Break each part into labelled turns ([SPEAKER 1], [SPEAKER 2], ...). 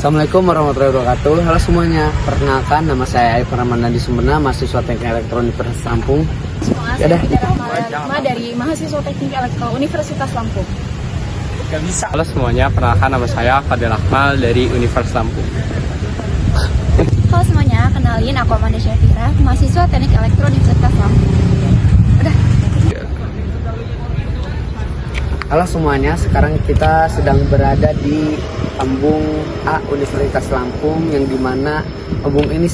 [SPEAKER 1] Assalamualaikum warahmatullahi wabarakatuh. Halo semuanya, perkenalkan nama saya Aif Ramadhani Sumberna, mahasiswa Teknik Elektro Universitas Lampung.
[SPEAKER 2] Saya Rahma dari mahasiswa Teknik Elektro Universitas Lampung.
[SPEAKER 3] Halo semuanya, perkenalkan nama saya Fadil Akmal dari Universitas Lampung.
[SPEAKER 2] Halo semuanya, kenalin aku Amanda Syafira, mahasiswa Teknik Elektro Universitas Lampung.
[SPEAKER 1] Halo semuanya, sekarang kita sedang berada di Embung A Universitas Lampung, yang dimana embung ini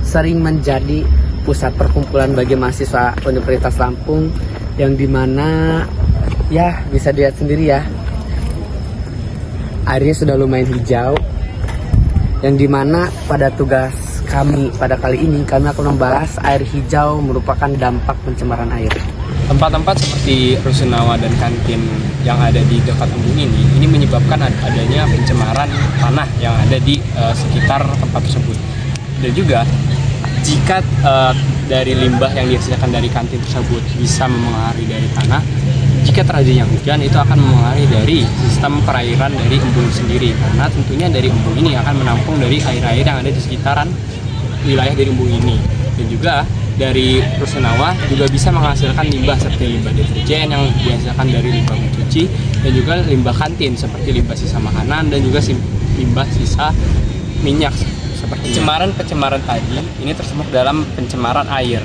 [SPEAKER 1] sering menjadi pusat perkumpulan bagi mahasiswa Universitas Lampung, yang dimana ya bisa dilihat sendiri ya, airnya sudah lumayan hijau, yang dimana pada tugas kami pada kali ini kami akan membahas air hijau merupakan dampak pencemaran air.
[SPEAKER 3] Tempat-tempat seperti rusunawa dan kantin yang ada di dekat embung ini menyebabkan adanya pencemaran tanah yang ada di sekitar tempat tersebut. Dan juga jika dari limbah yang dihasilkan dari kantin tersebut bisa memengaruhi dari tanah, jika terjadinya hujan itu akan memengaruhi dari sistem perairan dari embung sendiri, karena tentunya dari embung ini akan menampung dari air-air yang ada di sekitaran wilayah dari embung ini. Dan juga dari rusunawa juga bisa menghasilkan limbah seperti limbah deterjen yang dihasilkan dari limbah mencuci, dan juga limbah kantin seperti limbah sisa makanan dan juga limbah sisa minyak. Seperti pencemaran tadi ini termasuk dalam pencemaran air.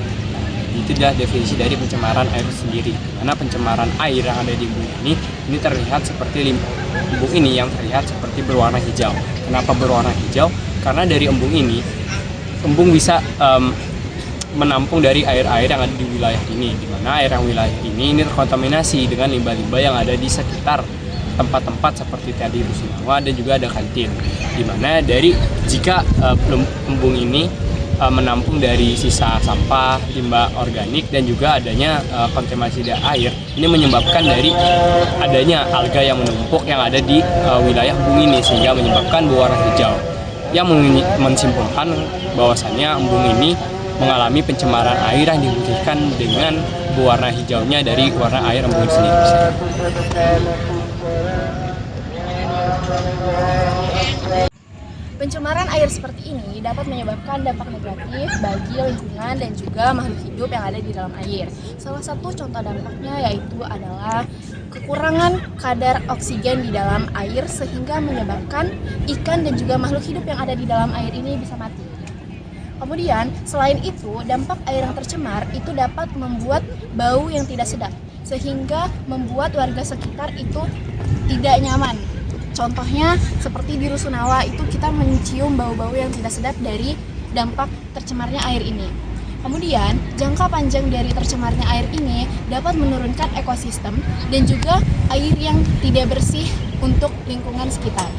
[SPEAKER 3] Itu adalah definisi dari pencemaran air sendiri. Karena pencemaran air yang ada di embung ini terlihat seperti embung ini yang terlihat seperti berwarna hijau. Kenapa berwarna hijau? Karena dari embung ini embung bisa menampung dari air-air yang ada di wilayah ini, di mana air yang wilayah ini terkontaminasi dengan limbah-limbah yang ada di sekitar tempat-tempat seperti tadi rusunawa, dan juga ada kantin, di mana dari jika embung ini menampung dari sisa sampah, limbah organik, dan juga adanya kontaminasi dari air, ini menyebabkan dari adanya alga yang menumpuk yang ada di wilayah embung ini, sehingga menyebabkan berwarna hijau, yang menyimpulkan bahwasannya embung ini mengalami pencemaran air yang dibuktikan dengan berwarna hijaunya dari warna air embung sendiri.
[SPEAKER 2] Pencemaran air seperti ini dapat menyebabkan dampak negatif bagi lingkungan dan juga makhluk hidup yang ada di dalam air. Salah satu contoh dampaknya yaitu adalah kekurangan kadar oksigen di dalam air, sehingga menyebabkan ikan dan juga makhluk hidup yang ada di dalam air ini bisa mati. Kemudian, selain itu, dampak air yang tercemar itu dapat membuat bau yang tidak sedap, sehingga membuat warga sekitar itu tidak nyaman. Contohnya, seperti di rusunawa itu kita mencium bau-bau yang tidak sedap dari dampak tercemarnya air ini. Kemudian, jangka panjang dari tercemarnya air ini dapat menurunkan ekosistem dan juga air yang tidak bersih untuk lingkungan sekitar.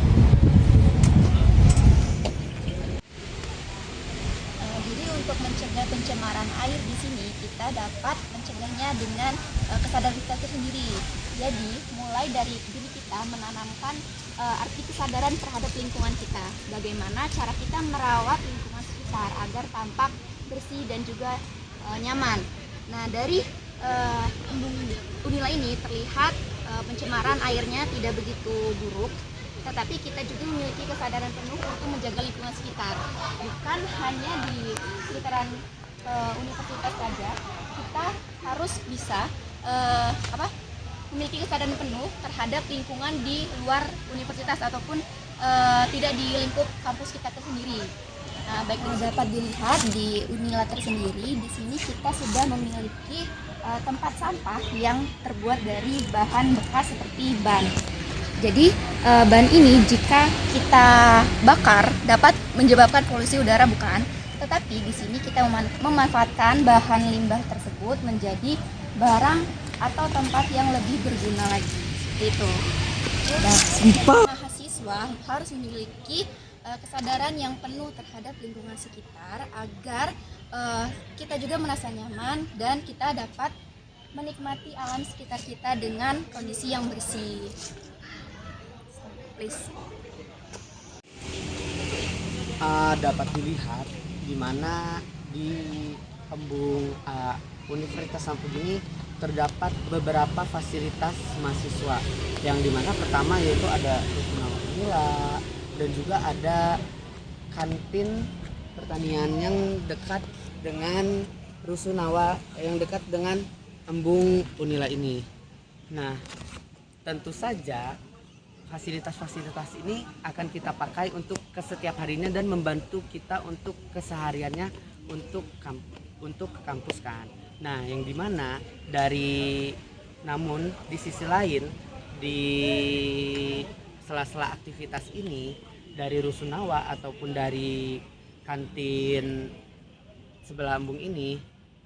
[SPEAKER 2] Untuk mencegah pencemaran air di sini, kita dapat mencegahnya dengan kesadaran kita sendiri. Jadi, mulai dari diri kita menanamkan arti kesadaran terhadap lingkungan kita. Bagaimana cara kita merawat lingkungan sekitar agar tampak bersih dan juga nyaman. Nah, dari embung Unila ini terlihat pencemaran airnya tidak begitu buruk, tetapi kita juga memiliki kesadaran penuh untuk menjaga lingkungan sekitar. Bukan hanya di sekitaran universitas saja, kita harus bisa memiliki kesadaran penuh terhadap lingkungan di luar universitas ataupun tidak di lingkup kampus kita tersendiri. Nah, baik dapat dilihat di Unila tersendiri, di sini kita sudah memiliki tempat sampah yang terbuat dari bahan bekas seperti ban. Jadi ban ini jika kita bakar dapat menyebabkan polusi udara, bukan? Tetapi di sini kita memanfaatkan bahan limbah tersebut menjadi barang atau tempat yang lebih berguna lagi. Seperti itu. Dan mahasiswa harus memiliki kesadaran yang penuh terhadap lingkungan sekitar agar kita juga merasa nyaman dan kita dapat menikmati alam sekitar kita dengan kondisi yang bersih.
[SPEAKER 1] Dapat dilihat di mana di embung Universitas Lampung ini terdapat beberapa fasilitas mahasiswa, yang dimana pertama yaitu ada rusunawa Unila, dan juga ada kantin pertanian yang dekat dengan Rusunawa, yang dekat dengan embung Unila ini. Nah, tentu saja fasilitas-fasilitas ini akan kita pakai untuk setiap harinya dan membantu kita untuk kesehariannya untuk ke kampus kan. Nah, yang dimana namun di sisi lain, di sela-sela aktivitas ini dari Rusunawa ataupun dari kantin sebelah embung ini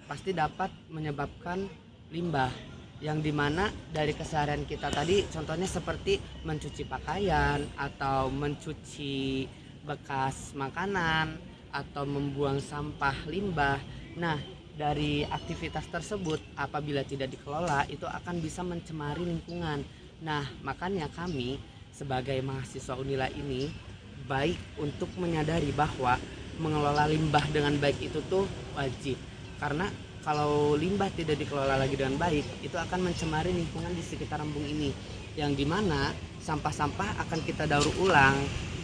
[SPEAKER 1] pasti dapat menyebabkan limbah, yang dimana dari keseharian kita tadi contohnya seperti mencuci pakaian atau mencuci bekas makanan atau membuang sampah limbah. Nah, dari aktivitas tersebut apabila tidak dikelola itu akan bisa mencemari lingkungan. Nah, makanya kami sebagai mahasiswa Unila ini baik untuk menyadari bahwa mengelola limbah dengan baik itu tuh wajib. Karena kalau limbah tidak dikelola lagi dengan baik, itu akan mencemari lingkungan di sekitar embung ini. Yang dimana sampah-sampah akan kita daur ulang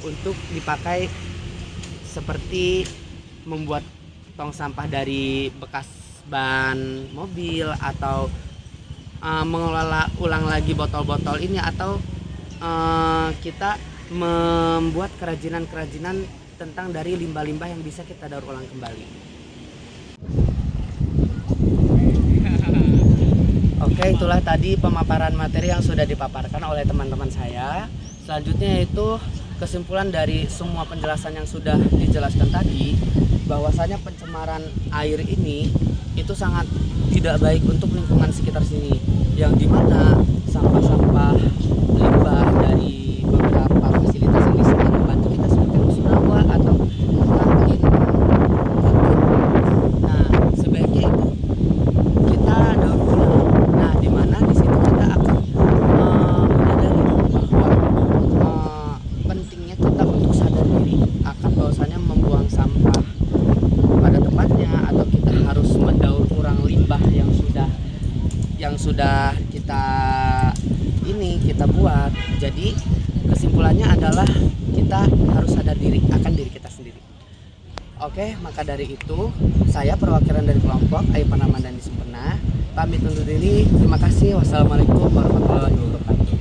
[SPEAKER 1] untuk dipakai seperti membuat tong sampah dari bekas ban mobil, atau mengelola ulang lagi botol-botol ini, atau kita membuat kerajinan-kerajinan tentang dari limbah-limbah yang bisa kita daur ulang kembali. Oke, itulah tadi pemaparan materi yang sudah dipaparkan oleh teman-teman saya. Selanjutnya itu kesimpulan dari semua penjelasan yang sudah dijelaskan tadi, bahwasanya pencemaran air ini itu sangat tidak baik untuk lingkungan sekitar sini, yang dimana sampah-sampah limbah dari beberapa fasilitas yang bisa membantu kita seperti Rusunawa atau kantin. Nah, sebaiknya itu kita daur ulang. Nah, dimana di situ kita akan menyadari bahwa pentingnya kita untuk sadar diri akan bahwasanya membuang sampah pada tempatnya, atau kita harus mendaur ulang limbah yang sudah kita buat. Jadi kesimpulannya adalah kita harus sadar diri akan diri kita sendiri. Oke, maka dari itu saya perwakilan dari kelompok Aipan Ramadhani Sempena pamit undur diri. Terima kasih. Wassalamualaikum warahmatullahi wabarakatuh.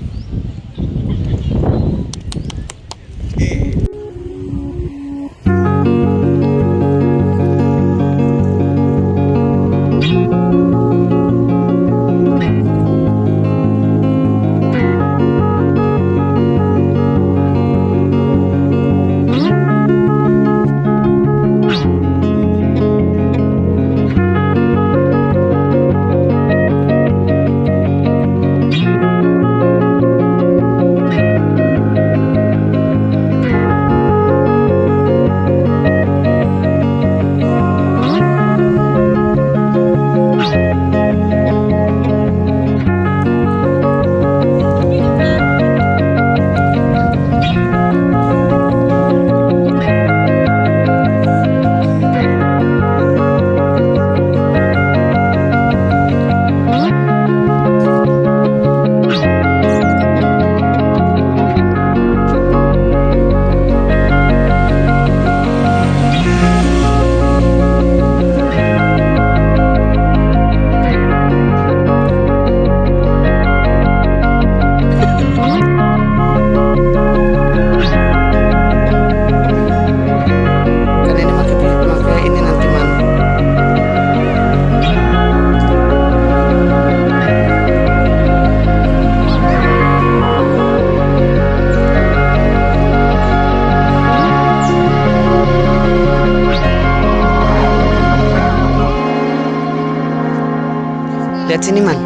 [SPEAKER 1] Lihat sini, Man.